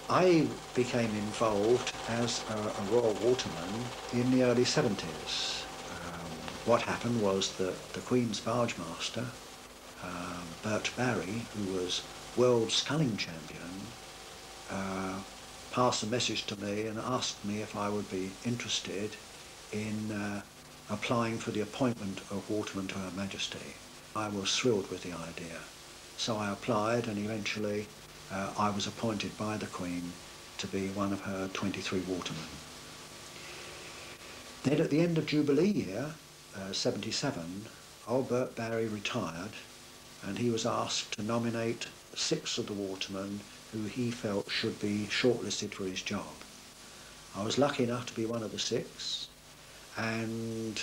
I became involved as a Royal Waterman in the early 70s. What happened was that the Queen's Bargemaster, Bert Barry, who was world sculling champion, passed a message to me and asked me if I would be interested in applying for the appointment of Waterman to Her Majesty. I was thrilled with the idea. So I applied, and eventually I was appointed by the Queen to be one of her 23 watermen. Then at the end of Jubilee year, 77, old Bert Barry retired, and he was asked to nominate 6 of the watermen who he felt should be shortlisted for his job. I was lucky enough to be one of the 6, and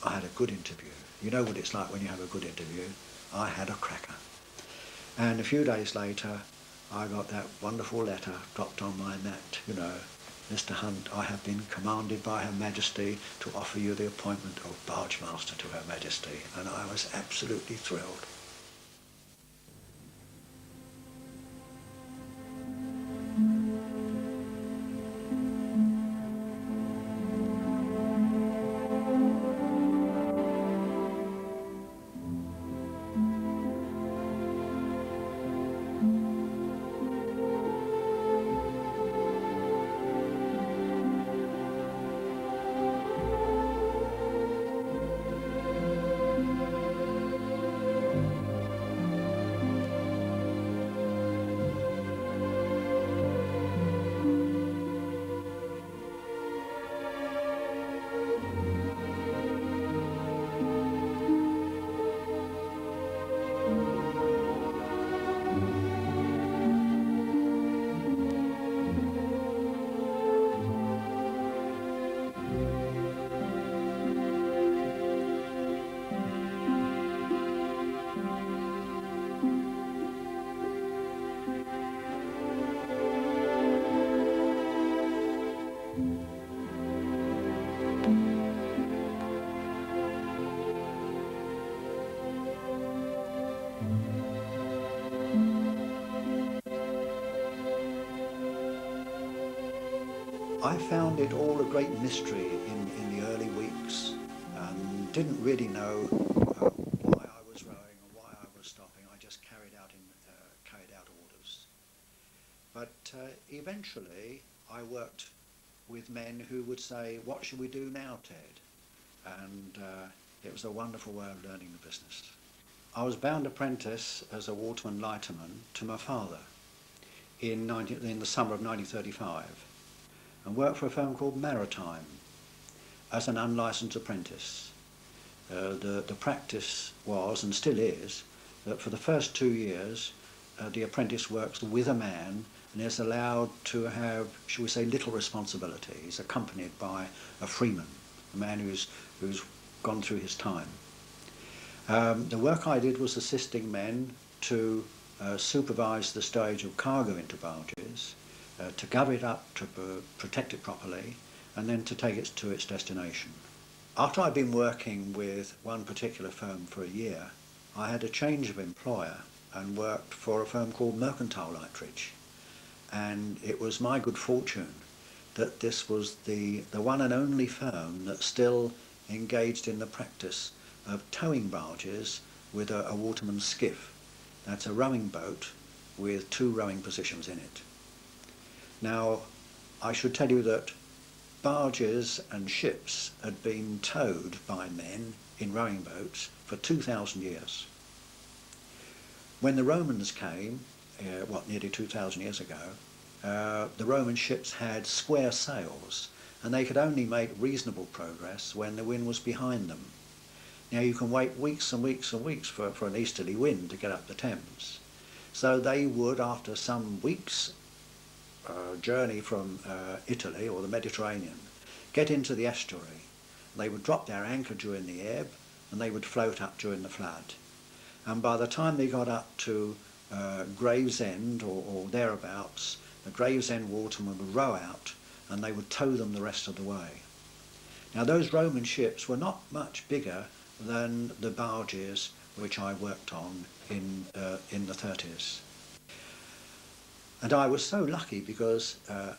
I had a good interview. You know what it's like when you have a good interview. I had a cracker. And a few days later, I got that wonderful letter dropped on my mat, Mr. Hunt, I have been commanded by Her Majesty to offer you the appointment of Bargemaster to Her Majesty, and I was absolutely thrilled. I found it all a great mystery in the early weeks, and didn't really know why I was rowing or why I was stopping. I just carried out orders. But eventually I worked with men who would say, "What should we do now, Ted?" And it was a wonderful way of learning the business. I was bound apprentice as a waterman lighterman to my father in the summer of 1935, and worked for a firm called Maritime as an unlicensed apprentice. The practice was, and still is, that for the first 2 years the apprentice works with a man and is allowed to have, shall we say, little responsibility. He's accompanied by a freeman, a man who's gone through his time. The work I did was assisting men to supervise the stowage of cargo into barges, to cover it up, to protect it properly, and then to take it to its destination. After I'd been working with one particular firm for a year, I had a change of employer and worked for a firm called Mercantile Lightridge. And it was my good fortune that this was the one and only firm that still engaged in the practice of towing barges with a waterman's skiff. That's a rowing boat with 2 rowing positions in it. Now, I should tell you that barges and ships had been towed by men in rowing boats for 2,000 years. When the Romans came, nearly 2,000 years ago, the Roman ships had square sails, and they could only make reasonable progress when the wind was behind them. Now you can wait weeks and weeks and weeks for an easterly wind to get up the Thames. So they would, after some weeks' journey from Italy or the Mediterranean, get into the estuary. They would drop their anchor during the ebb, and they would float up during the flood. And by the time they got up to Gravesend or thereabouts, the Gravesend watermen would row out and they would tow them the rest of the way. Now those Roman ships were not much bigger than the barges which I worked on in the 30s. And I was so lucky because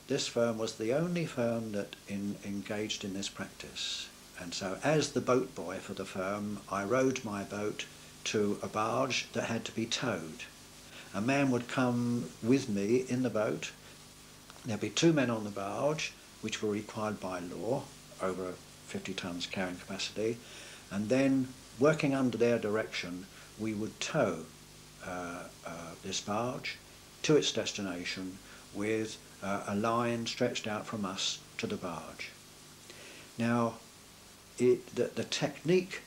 this firm was the only firm that engaged in this practice. And so as the boat boy for the firm, I rowed my boat to a barge that had to be towed. A man would come with me in the boat. There'd be 2 men on the barge, which were required by law, over 50 tons carrying capacity, and then working under their direction, we would tow this barge to its destination with a line stretched out from us to the barge. Now, the technique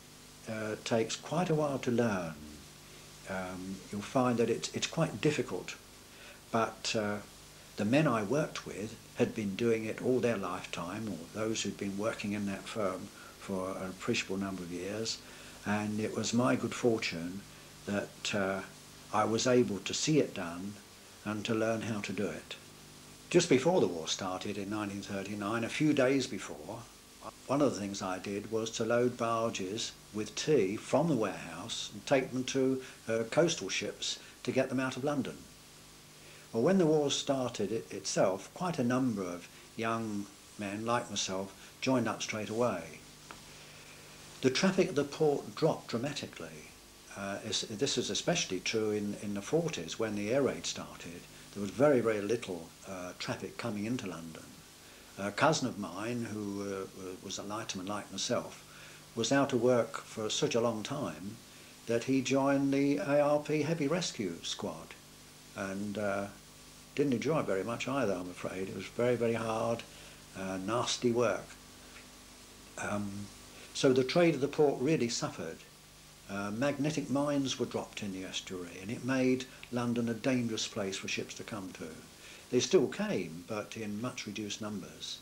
takes quite a while to learn. You'll find that it's quite difficult, but the men I worked with had been doing it all their lifetime, or those who'd been working in that firm for an appreciable number of years, and it was my good fortune that I was able to see it done and to learn how to do it. Just before the war started in 1939, a few days before, one of the things I did was to load barges with tea from the warehouse and take them to coastal ships to get them out of London. Well, when the war started itself, quite a number of young men like myself joined up straight away. The traffic at the port dropped dramatically. This is especially true in the 40s when the air raid started. There was very, very little traffic coming into London. A cousin of mine, who was a lighterman like myself, was out of work for such a long time that he joined the ARP Heavy Rescue Squad, and didn't enjoy it very much either, I'm afraid. It was very, very hard, nasty work. So the trade of the port really suffered. Magnetic mines were dropped in the estuary, and it made London a dangerous place for ships to come to. They still came, but in much reduced numbers.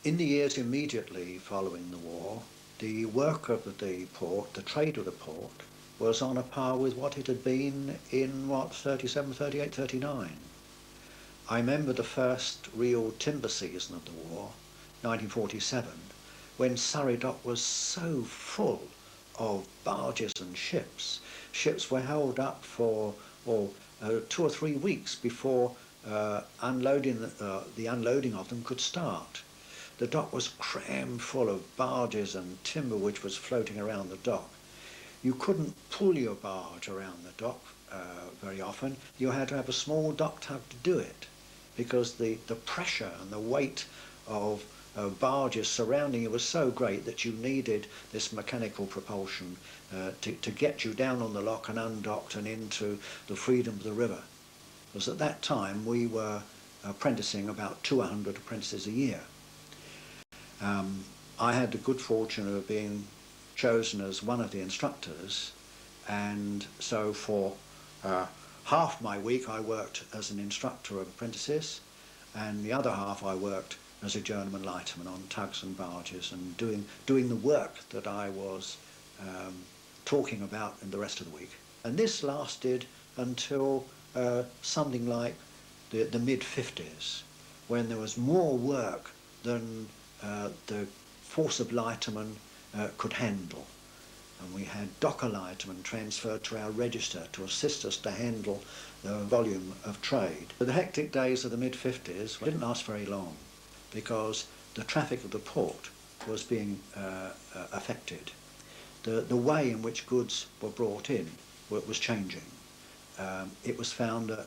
In the years immediately following the war, the work of the port, the trade of the port, was on a par with what it had been in, 37, 38, 39. I remember the first real timber season of the war, 1947, when Surrey Dock was so full of barges and ships. Ships were held up for 2 or 3 weeks before the unloading of them could start. The dock was crammed full of barges and timber which was floating around the dock. You couldn't pull your barge around the dock very often. You had to have a small dock tug to do it, because the pressure and the weight of barges surrounding you was so great that you needed this mechanical propulsion to get you down on the lock and undocked and into the freedom of the river. Because at that time we were apprenticing about 200 apprentices a year. I had the good fortune of being chosen as one of the instructors, and so for half my week I worked as an instructor of apprentices, and the other half I worked as a journeyman lighterman on tugs and barges and doing the work that I was talking about in the rest of the week. And this lasted until something like the mid-50s, when there was more work than the force of lightermen could handle. And we had docker lightermen transferred to our register to assist us to handle the volume of trade. The hectic days of the mid-50s didn't last very long, because the traffic of the port was being affected. The way in which goods were brought in was changing. It was found that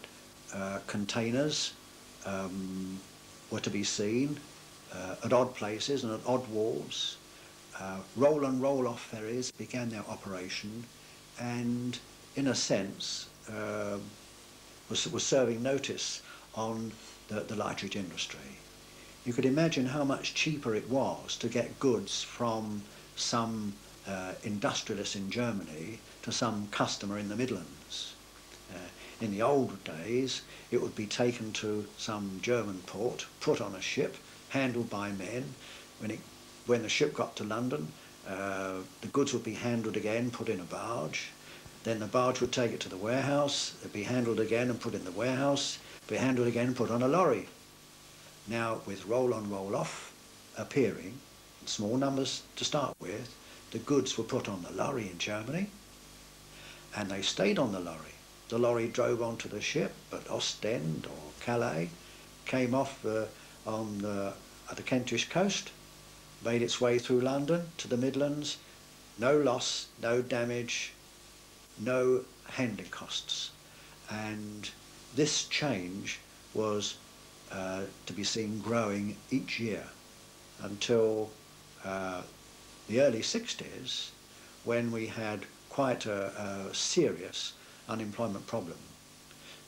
containers were to be seen at odd places and at odd wharves. Roll and roll off ferries began their operation, and in a sense was serving notice on the lightering industry. You could imagine how much cheaper it was to get goods from some industrialist in Germany to some customer in the Midlands. In the old days, it would be taken to some German port, put on a ship, handled by men. When the ship got to London, the goods would be handled again, put in a barge. Then the barge would take it to the warehouse, it'd be handled again and put in the warehouse, be handled again and put on a lorry. Now, with roll-on, roll-off appearing, in small numbers to start with, the goods were put on the lorry in Germany, and they stayed on the lorry. The lorry drove onto the ship at Ostend or Calais, came off at the Kentish coast, made its way through London to the Midlands. No loss, no damage, no handling costs. And this change was to be seen growing each year until the early 60s, when we had quite a serious unemployment problem.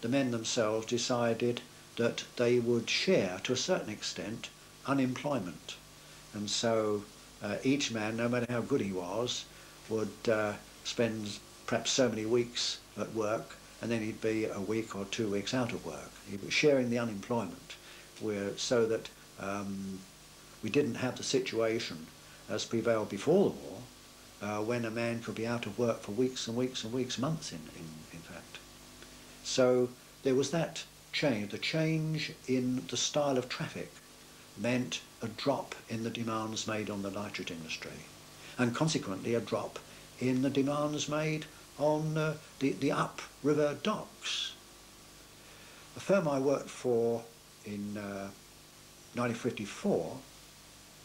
The men themselves decided that they would share, to a certain extent, unemployment. And so each man, no matter how good he was, would spend perhaps so many weeks at work, and then he'd be a week or 2 weeks out of work. He was sharing the unemployment, so that we didn't have the situation as prevailed before the war, when a man could be out of work for weeks and weeks and weeks, months in fact. So there was that change. The change in the style of traffic meant a drop in the demands made on the nitrate industry, and consequently a drop in the demands made on the upriver docks. The firm I worked for in 1954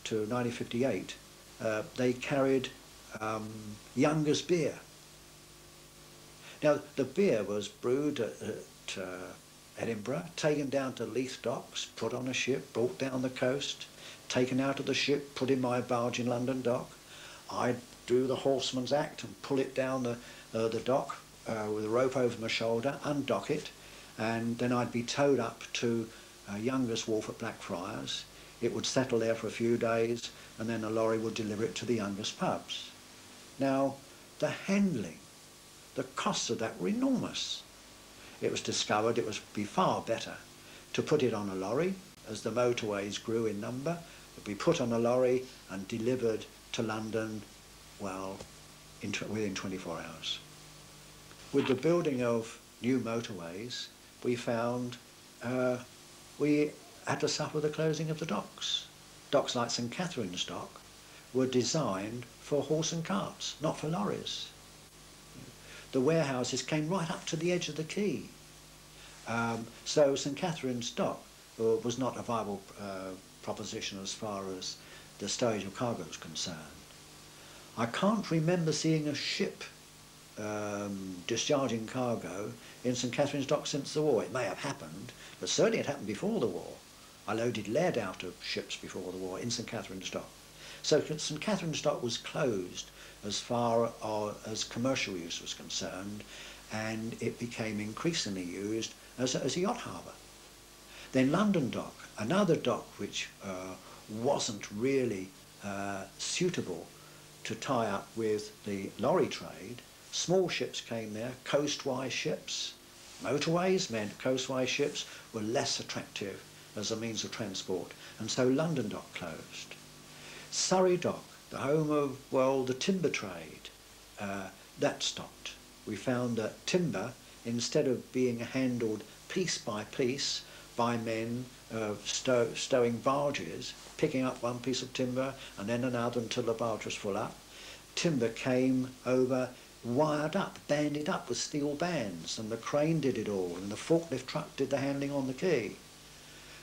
to 1958, they carried Younger's beer. Now, the beer was brewed at Edinburgh, taken down to Leith docks, put on a ship, brought down the coast, taken out of the ship, put in my barge in London dock. I'd do the horseman's act and pull it down the dock with a rope over my shoulder, undock it, and then I'd be towed up to Younger's Wharf at Blackfriars. It would settle there for a few days, and then a lorry would deliver it to the Younger's pubs. Now, the handling, the costs of that were enormous. It was discovered it would be far better to put it on a lorry. As the motorways grew in number, it would be put on a lorry and delivered to London, well, within 24 hours. With the building of new motorways, we found we had to suffer the closing of the docks. Docks like St Catherine's Dock were designed for horse and carts, not for lorries. The warehouses came right up to the edge of the quay. So St Catherine's Dock was not a viable proposition as far as the stowage of cargo is concerned. I can't remember seeing a ship discharging cargo in St Catherine's Dock since the war. It may have happened, but certainly it happened before the war. I loaded lead out of ships before the war in St Catherine's Dock. So St Catherine's Dock was closed as far as commercial use was concerned, and it became increasingly used as a yacht harbour. Then London Dock, another dock which wasn't really suitable to tie up with the lorry trade. Small ships came there, coastwise ships. Motorways meant coastwise ships were less attractive as a means of transport, and so London Dock closed. Surrey Dock, the home of, well, the timber trade, that stopped. We found that timber, instead of being handled piece by piece by men stowing barges, picking up one piece of timber and then another until the barge was full up, timber came over wired up, banded up with steel bands, and the crane did it all, and the forklift truck did the handling on the quay.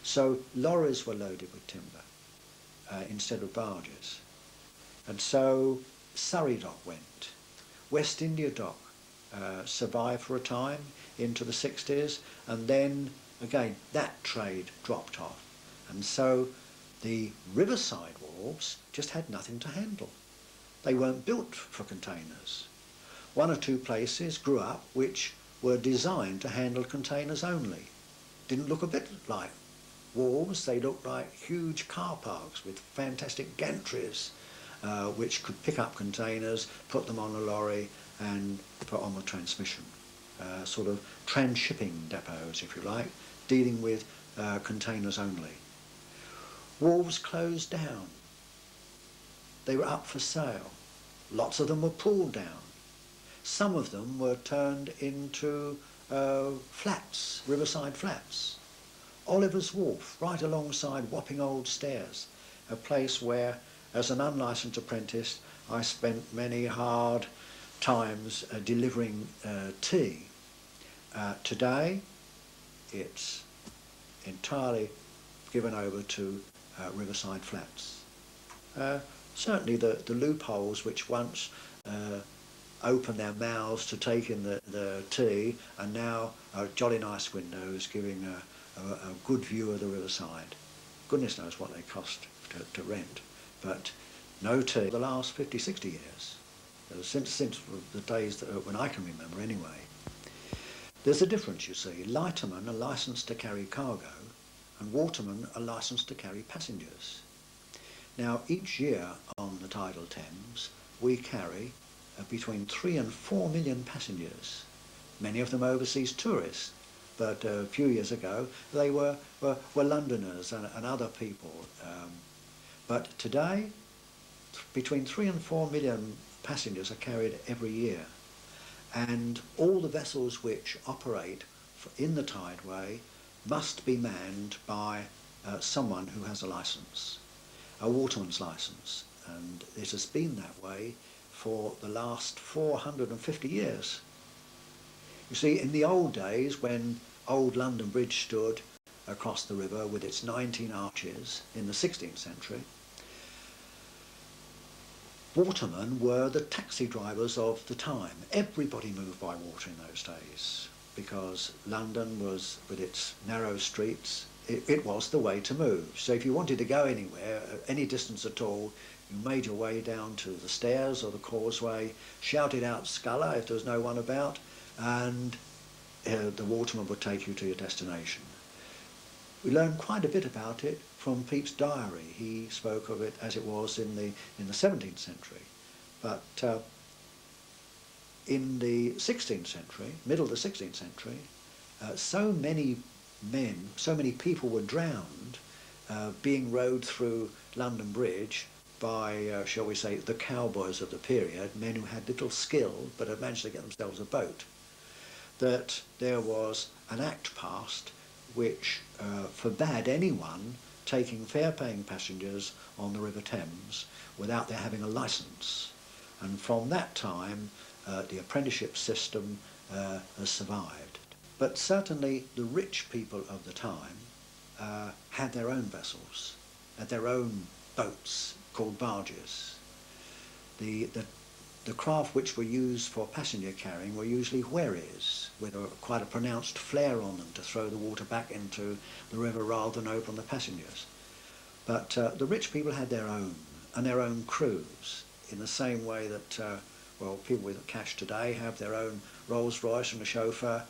So lorries were loaded with timber instead of barges. And so Surrey Dock went. West India Dock survived for a time into the 60s, and then again that trade dropped off. And so the Riverside wharves just had nothing to handle. They weren't built for containers. One or two places grew up which were designed to handle containers only. Didn't look a bit like wharves, they looked like huge car parks with fantastic gantries which could pick up containers, put them on a lorry and put on the transmission. Sort of transshipping depots, if you like, dealing with containers only. Wharves closed down. They were up for sale. Lots of them were pulled down. Some of them were turned into flats, riverside flats. Oliver's Wharf, right alongside Wapping Old Stairs, a place where, as an unlicensed apprentice, I spent many hard times delivering tea. Today, it's entirely given over to Riverside flats. Certainly the loopholes which once opened their mouths to take in the tea are now jolly nice windows giving a good view of the riverside. Goodness knows what they cost to rent, but no tea for the last 50, 60 years, since the days when I can remember anyway. There's a difference, you see. Lightermen are licensed to carry cargo and watermen are licensed to carry passengers. Now, each year on the tidal Thames, we carry between 3 and 4 million passengers, many of them overseas tourists, but a few years ago they were Londoners and other people. But today, between 3 and 4 million passengers are carried every year, and all the vessels which operate in the tideway must be manned by someone who has a licence, a waterman's licence, and it has been that way for the last 450 years. You see, in the old days, when old London Bridge stood across the river with its 19 arches in the 16th century, watermen were the taxi drivers of the time. Everybody moved by water in those days because London was, with its narrow streets, it was the way to move. So if you wanted to go anywhere, any distance at all, you made your way down to the stairs or the causeway, shouted out "Sculler" if there was no one about, and the waterman would take you to your destination. We learned quite a bit about it from Pepys' diary. He spoke of it as it was in the 17th century. But in the 16th century, middle of the 16th century, so many men, so many people were drowned being rowed through London Bridge by, shall we say, the cowboys of the period, men who had little skill but had managed to get themselves a boat, that there was an act passed which forbade anyone taking fare-paying passengers on the River Thames without their having a licence. And from that time, the apprenticeship system has survived. But certainly the rich people of the time had their own vessels, had their own boats called barges. The craft which were used for passenger carrying were usually wherries, with quite a pronounced flare on them to throw the water back into the river rather than open the passengers. But the rich people had their own, and their own crews, in the same way that, well, people with cash today have their own Rolls Royce and a chauffeur.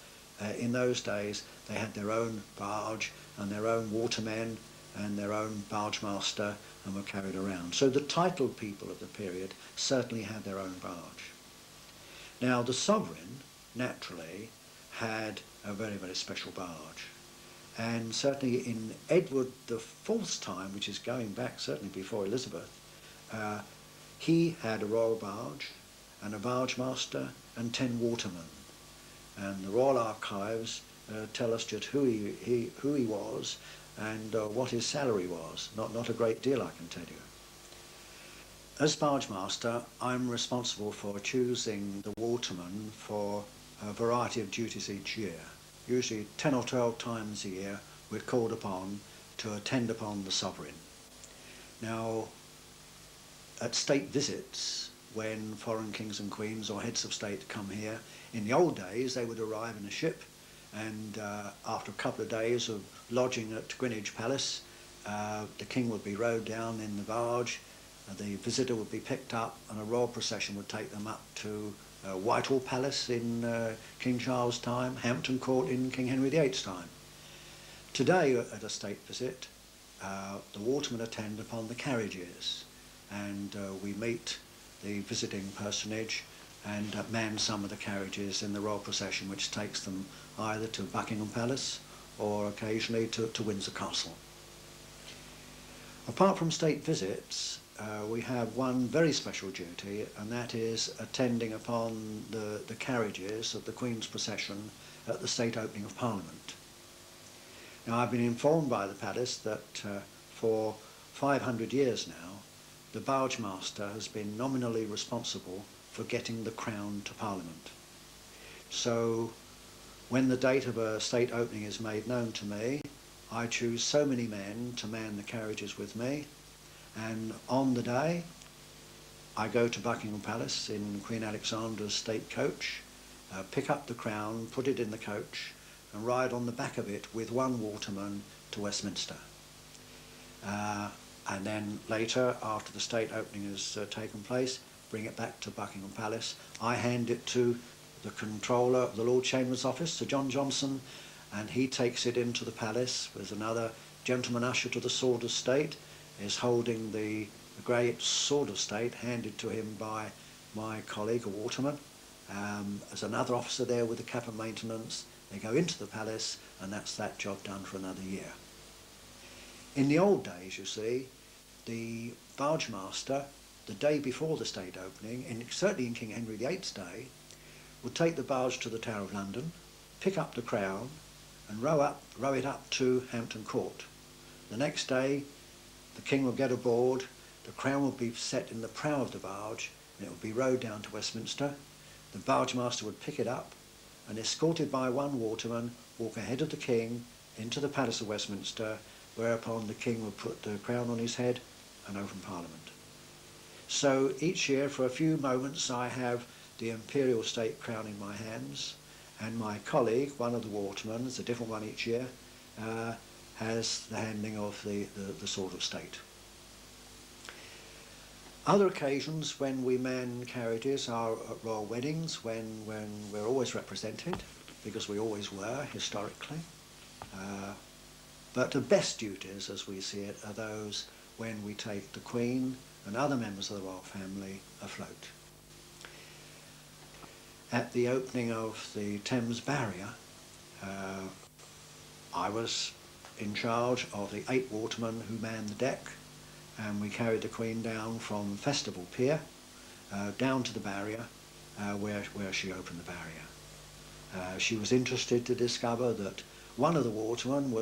In those days, they had their own barge and their own watermen and their own Bargemaster and were carried around. So the titled people of the period certainly had their own barge. Now the sovereign, naturally, had a very, very special barge. And certainly in Edward IV's time, which is going back certainly before Elizabeth, he had a royal barge and a Bargemaster and 10 watermen. And the Royal Archives tell us just who he was and what his salary was. Not a great deal, I can tell you. As Bargemaster, I'm responsible for choosing the watermen for a variety of duties each year. Usually 10 or 12 times a year we're called upon to attend upon the sovereign. Now, at state visits, when foreign kings and queens or heads of state come here, in the old days they would arrive in a ship, and after a couple of days of lodging at Greenwich Palace, the king would be rowed down in the barge, the visitor would be picked up, and a royal procession would take them up to Whitehall Palace in King Charles' time, Hampton Court in King Henry VIII's time. Today, at a state visit, the watermen attend upon the carriages, and we meet the visiting personage and man some of the carriages in the royal procession, which takes them either to Buckingham Palace or occasionally to Windsor Castle. Apart from state visits, we have one very special duty, and that is attending upon the carriages of the Queen's procession at the state opening of Parliament. Now, I've been informed by the palace that for 500 years now, the Bargemaster has been nominally responsible for getting the crown to Parliament. So When the date of a state opening is made known to me, I choose so many men to man the carriages with me, and on the day I go to Buckingham Palace in Queen Alexandra's state coach, pick up the crown, put it in the coach, and ride on the back of it with one waterman to Westminster. And then later, after the state opening has taken place, bring it back to Buckingham Palace. I hand it to the controller of the Lord Chamberlain's office, Sir John Johnson, and he takes it into the palace. There's another gentleman usher to the Sword of State, is holding the great Sword of State handed to him by my colleague, a waterman. There's another officer there with the cap of maintenance. They go into the palace, and that's that job done for another year. In the old days, you see, the Bargemaster, the day before the state opening, and certainly in King Henry VIII's day, would take the barge to the Tower of London, pick up the crown, and row it up to Hampton Court. The next day, the king would get aboard, the crown would be set in the prow of the barge, and it would be rowed down to Westminster. The Bargemaster would pick it up, and escorted by one waterman, walk ahead of the king into the Palace of Westminster, whereupon the king would put the crown on his head and open Parliament. So each year, for a few moments, I have the imperial state crown in my hands, and my colleague, one of the watermen, it's a different one each year, has the handling of the Sword of State. Other occasions when we man carriages are at royal weddings, when we're always represented, because we always were historically. But the best duties, as we see it, are those when we take the Queen and other members of the royal family afloat. At the opening of the Thames barrier, I was in charge of the 8 watermen who manned the deck, and we carried the Queen down from Festival Pier down to the barrier where she opened the barrier. She was interested to discover that one of the watermen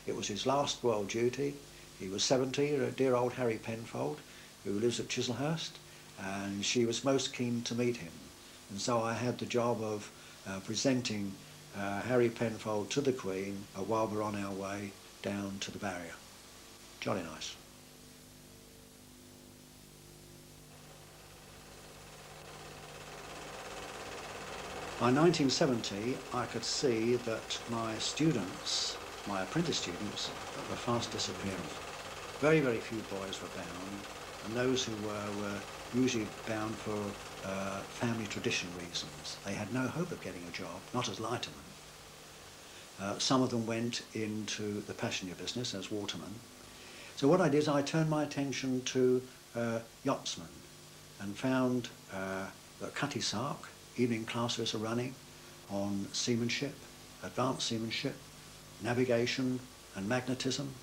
it was his last royal duty. He was 70, dear old Harry Penfold, who lives at Chislehurst, and she was most keen to meet him. And so I had the job of presenting Harry Penfold to the Queen while we're on our way down to the barrier. Jolly nice. By 1970, I could see that my students, my apprentice students, were fast disappearing. Very, very few boys were bound, and those who were usually bound for family tradition reasons. They had no hope of getting a job, not as lightermen. Some of them went into the passenger business as watermen. So what I did is I turned my attention to yachtsmen and found that Cutty Sark evening classes are running on seamanship, advanced seamanship, navigation and magnetism,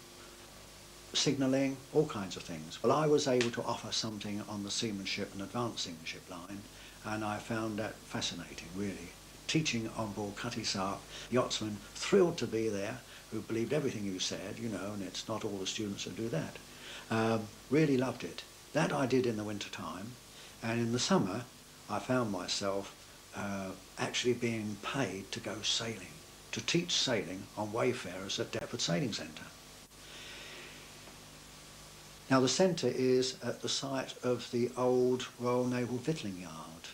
signalling, all kinds of things. Well, I was able to offer something on the seamanship and advanced seamanship line, and I found that fascinating, really. Teaching on board Cutty Sark, yachtsmen thrilled to be there, who believed everything you said, you know, and it's not all the students who do that. Really loved it. That I did in the winter time, and in the summer I found myself actually being paid to go sailing, to teach sailing on wayfarers at Deptford Sailing Centre. Now the centre is at the site of the old Royal Naval Victualling Yard,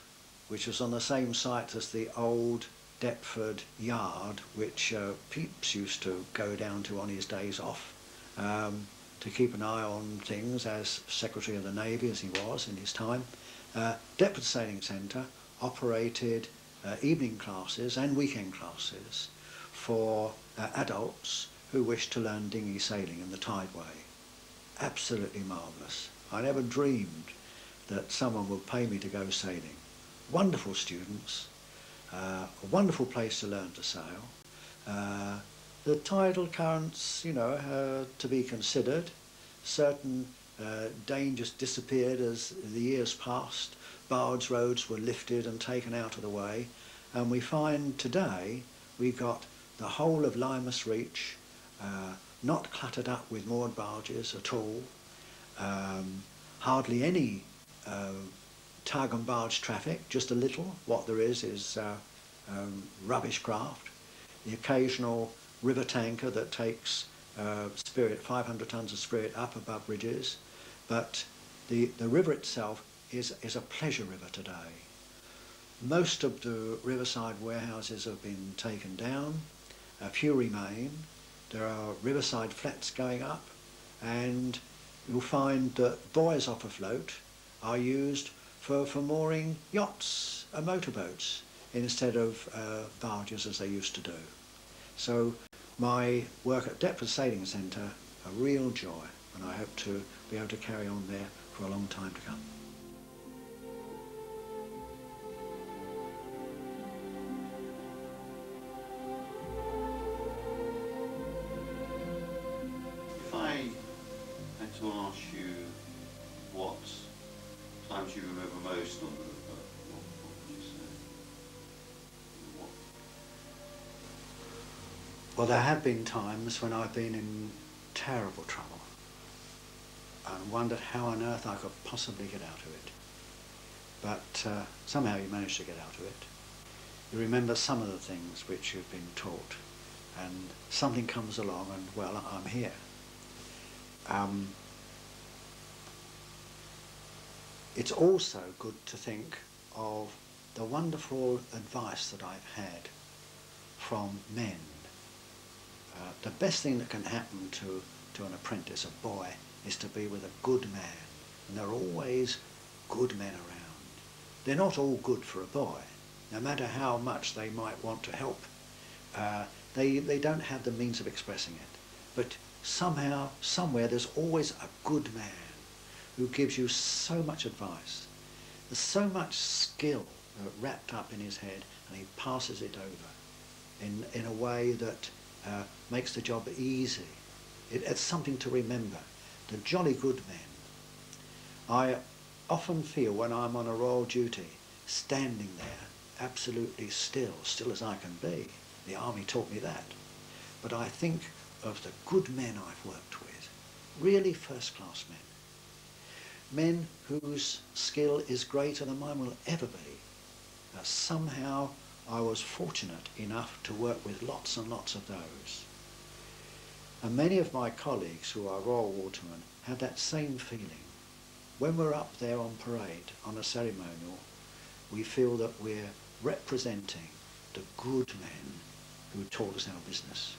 which was on the same site as the old Deptford Yard, which Pepys used to go down to on his days off to keep an eye on things as Secretary of the Navy, as he was in his time. Deptford Sailing Centre operated evening classes and weekend classes for adults who wished to learn dinghy sailing in the tideway. Absolutely marvellous. I never dreamed that someone would pay me to go sailing. Wonderful students, a wonderful place to learn to sail. The tidal currents, you know, to be considered. Certain dangers disappeared as the years passed. Barge roads were lifted and taken out of the way, and we find today we've got the whole of Limehouse Reach not cluttered up with moored barges at all. Hardly any tug and barge traffic, just a little. What there is rubbish craft. the occasional river tanker that takes spirit, 500 tonnes of spirit up above bridges, but the river itself is a pleasure river today. Most of the Riverside warehouses have been taken down, a few remain. There are Riverside flats going up, and you'll find that buoys off afloat are used for mooring yachts and motorboats instead of barges as they used to do. So my work at Deptford Sailing Centre, a real joy, and I hope to be able to carry on there for a long time to come. If I had to ask you what times you remember most on the river, what would you say? What? Well, there have been times when I've been in terrible trouble and wondered how on earth I could possibly get out of it. But somehow you manage to get out of it. You remember some of the things which you've been taught, and something comes along and, well, I'm here. It's also good to think of the wonderful advice that I've had from men. The best thing that can happen to an apprentice, a boy, is to be with a good man. And there are always good men around. They're not all good for a boy, no matter how much they might want to help. They don't have the means of expressing it. But somehow, somewhere, there's always a good man who gives you so much advice. There's so much skill wrapped up in his head, and he passes it over in a way that makes the job easy. It's something to remember. The jolly good men. I often feel when I'm on a royal duty, standing there, absolutely still as I can be. The army taught me that. But I think of the good men I've worked with, really first-class men. Men whose skill is greater than mine will ever be. Somehow I was fortunate enough to work with lots and lots of those. And many of my colleagues who are Royal Watermen have that same feeling. When we're up there on parade on a ceremonial, we feel that we're representing the good men who taught us our business.